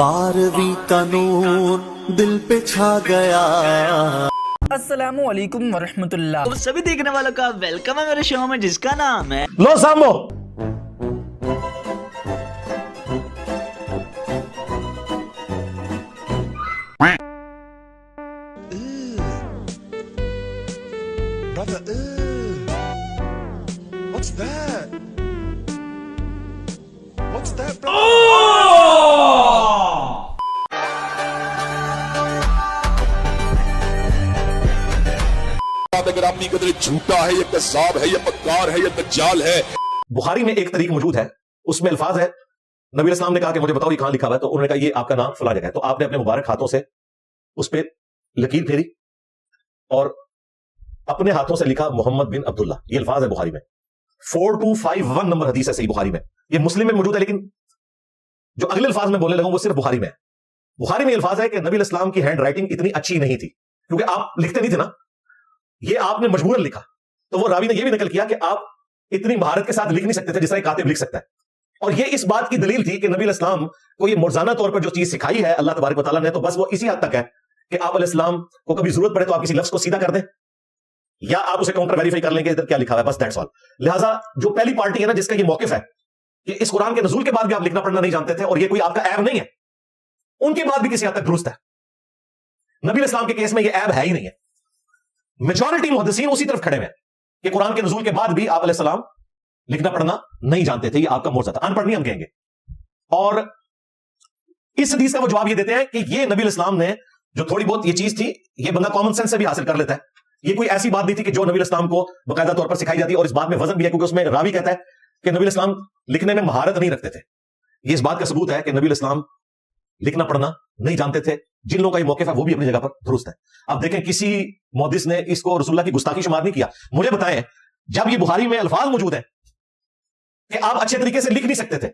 12वीं का नूर दिल पे छा गया। अस्सलामुअलैकुम वरहमतुल्लाह। तो सभी देखने वालों का वेलकम है मेरे शो में जिसका नाम है लो सामो। Brother, what's that? What's that, brother? अगर आपकी कदर झूठा है, ये कज़्ज़ाब है, ये मक्कार है, ये दज्जाल है। बुखारी में एक तरीक मौजूद है, उसमें अल्फाज है, नबी इस्लाम ने कहा कि मुझे बताओ ये कहां लिखा हुआ है, तो उन्होंने कहा ये आपका नाम फला जगह है। तो आपने अपने मुबारक हाथों से उस पर लकीर फेरी और अपने हाथों से लिखा मोहम्मद बिन अब्दुल्ला। ये अल्फाज है बुखारी में। 4251 नंबर हदीस है सही बुखारी में। ये मुस्लिम में मौजूद है, लेकिन जो अगले अल्फाज में बोलने लगा वो सिर्फ बुखारी में है। बुखारी में अल्फाज है कि नबी इस्लाम की हैंड राइटिंग इतनी अच्छी नहीं थी, क्योंकि आप लिखते नहीं थे ना, ये आपने मजबूरन लिखा। तो वो रावी ने ये भी नकल किया कि आप इतनी महारत के साथ लिख नहीं सकते थे जिस तरह कातिब लिख सकता है। और ये इस बात की दलील थी कि नबी इस्लाम को ये मुर्जाना तौर पर जो चीज सिखाई है अल्लाह तबारक व तआला ने, तो बस वो इसी हद तक है कि आप अलैहिस्सलाम को कभी जरूरत पड़े तो आप किसी लफ्ज को सीधा कर दें या आप उसे काउंटर वेरीफाई कर लेंगे इधर क्या लिखा हुआ है, बस दैट्स ऑल। लिहाजा जो पहली पार्टी है ना जिसका ये मौकिफ है कि इस कुरान के नज़ूल के बाद भी आप लिखना पढ़ना नहीं जानते थे और ये कोई आपका ऐब नहीं है, उनके बाद भी किसी हद तक दुरुस्त है। नबी इस्लाम के केस में ये ऐब है ही नहीं है। मेजॉरिटी मुहद्दिसीन उसी तरफ खड़े हुए हैं कि कुरान के नज़ूल के बाद भी आप अलैहिस्सलाम लिखना पढ़ना नहीं जानते थे, ये आपका मोर्चा था। अनपढ़ नहीं हम कहेंगे। और इस हदीस का वो जवाब ये देते हैं कि ये नबी इस्लाम ने जो थोड़ी बहुत ये चीज थी, ये बंदा कॉमन सेंस से भी हासिल कर लेता है। ये कोई ऐसी बात नहीं थी कि जो नबी इस्लाम को बाकायदा तौर पर सिखाई जाती है। और इस बात में वजन भी है क्योंकि उसमें रावी कहता है कि नबी इस्लाम लिखने में महारत नहीं रखते थे। ये इस बात का सबूत है कि नबी इस्लाम लिखना पढ़ना नहीं जानते थे। जिन लोगों का ये मौकिफ है वो भी अपनी जगह पर दुरुस्त है। अब देखें किसी मुहद्दिस ने इसको रसूलुल्लाह की गुस्ताखी शुमार नहीं किया। मुझे बताएं, जब ये बुखारी में अल्फाज मौजूद है कि आप अच्छे तरीके से लिख नहीं सकते थे,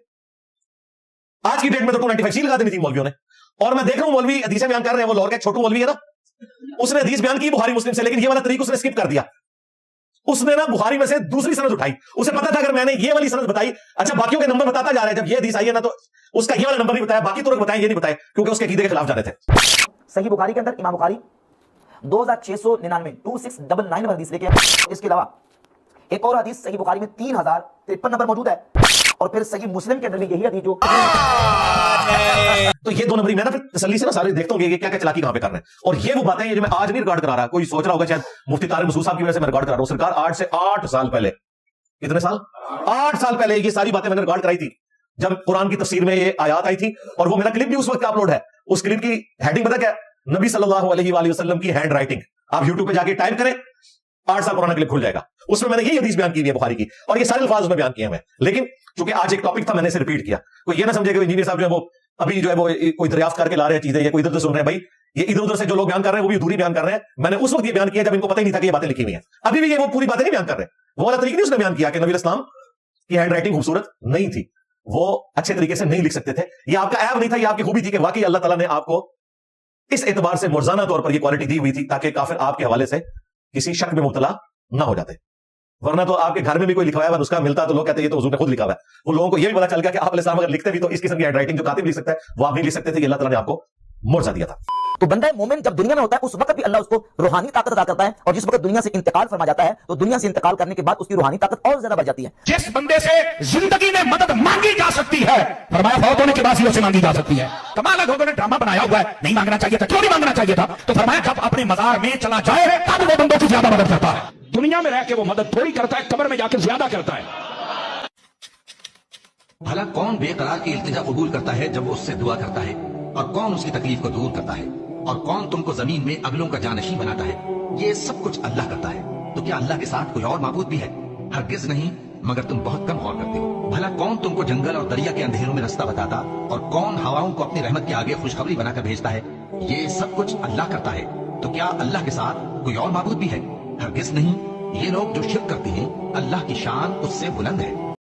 आज की डेट में तो 295 लगा देनी थी मौलवियों ने। और मैं देख रहा हूं मौलवी हदीसें बयान कर रहे हैं, वो लाहौर का छोटू मौलवी है ना, उसने हदीस बयान की बुखारी मुस्लिम से, लेकिन ये वाला तरीका उसने स्किप कर दिया। उसने ना बुखारी में से दूसरी सनद उठाई। उसे पता था अगर मैंने ये वाली सनद बताई, अच्छा बाकियों के नंबर बताता जा रहा है, जब ये हदीस आई है ना तो उसका ये वाला नंबर नहीं बताया, बाकी तुरंत बताए, ये नहीं बताए क्योंकि उसके अकीदे के खिलाफ जा रहे थे। सही बुखारी के अंदर इमाम बुखारी 2699 2699 नंबर हदीस लेके आए। इसके अलावा एक और हदीस सही बुखारी में 3053 नंबर मौजूद है। और फिर सही मुस्लिम के अंदर भी यही हदीस जो तो ये दो नंबर मैं ना फिर तसल्ली से ना सारे देखता हूँ ये क्या क्या चलाकी कहां पे कर रहे हैं। और ये वो बातें हैं जो मैं आज नहीं रिकॉर्ड करा रहा। कोई सोच रहा होगा शायद मुफ्ती तारिक मसूद साहब की वजह से मैं रिकॉर्ड करा रहा हूं। सरकार 8 से 8 साल पहले, कितने साल, 8 साल पहले ये सारी बातें मैंने रिकॉर्ड कराई थी जब कुरान की तफसीर में ये आयत आई थी। और वो मेरा क्लिप भी उस वक्त अपलोड है। उस क्लिप की हेडिंग पता क्या, नबी सल्लल्लाहु अलैहि वसल्लम की हैंड राइटिंग। आप यूट्यूब पे जाके टाइप करें, 8 साल पुराना क्लिप खुल जाएगा। उसमें मैंने यही हदीस बयान की है बुखारी की, और ये सारे अल्फाज उसमें बयान किए हैं। लेकिन चूंकि आज एक टॉपिक था मैंने इसे रिपीट किया। कोई ये ना समझे कि इंजीनियर साहब जो है वो अभी जो है वो कोई दरियाफ्त करके ला रहे हैं चीजें, या कोई इधर से सुन रहे हैं। भाई ये इधर उधर से जो लोग बयान कर रहे हैं वो भी अधूरी बयान कर रहे हैं। मैंने उस वक्त ये बयान किया जब इनको पता ही नहीं था कि ये बातें लिखी हुई हैं। अभी भी ये वो पूरी बातें नहीं बयान कर रहे। वो वाला तरीका नहीं उसने बयान किया कि नबी इस्लाम की हैंड राइटिंग खूबसूरत नहीं थी, वो अच्छे तरीके से नहीं लिख सकते थे। ये आपका ऐब नहीं था, ये आपकी खूबी थी कि वाकई अल्लाह ताला ने आपको इस एतबार से मुर्जाना तौर पर ये क्वालिटी दी हुई थी ताकि काफिर आपके हवाले से किसी शक में मुब्तला ना हो जाते। वरना तो आपके घर में भी कोई लिखा हुआ है नुस्खा मिलता तो लोग कहते हैं ये तो हुजूर ने खुद लिखा हुआ है। वो लोगों को ये भी पता चल गया कि आप अलैहिस्सलाम अगर लिखते भी तो इस किस्म की हैंड राइटिंग जो कातिब लिख सकता है वो आप नहीं लिख सकते थे। ये अल्लाह ताला ने आपको मुर्जा दिया था। तो बंदा मोमिन जब दुनिया में होता है उस वक्त भी अल्लाह उसको रूहानी ताकत अता करता है। और जिस वक्त दुनिया से इंतकाल फरमा जाता है तो दुनिया से इंतकाल करने के बाद उसकी रूहानी ताकत और ज्यादा बढ़ जाती है। जिस बंदे से जिंदगी में मदद मांगी जा सकती है, फरमाया फौत होने के बाद ही उसे मांगी जा सकती है। कमाल है, लोगों ने ड्रामा बनाया हुआ है, नहीं मांगना चाहिए था। क्यों नहीं मांगना चाहिए था? तो फरमाया जब अपने मजार में चला जाए तब वो बंदों की ज्यादा मदद करता है। दुनिया में रह के वो मदद थोड़ी करता है, कब्र में जाकर ज्यादा करता है। भला कौन बेकरार की इल्तिजा कबूल करता है जब वो उससे दुआ करता है, और कौन उसकी तकलीफ को दूर करता है, और कौन तुमको जमीन में अगलों का जानशी बनाता है? ये सब कुछ अल्लाह करता है। तो क्या अल्लाह के साथ कोई और माबूद भी है? हरगिज नहीं, मगर तुम बहुत कम गौर करते हो। भला कौन तुमको जंगल और दरिया के अंधेरों में रास्ता बताता, और कौन हवाओं को अपनी रहमत के आगे खुशखबरी बनाकर भेजता है? ये सब कुछ अल्लाह करता है। तो क्या अल्लाह के साथ कोई और माबूद भी है? हरगिज नहीं। ये लोग जो शिर्क करते हैं, अल्लाह की शान उससे बुलंद है।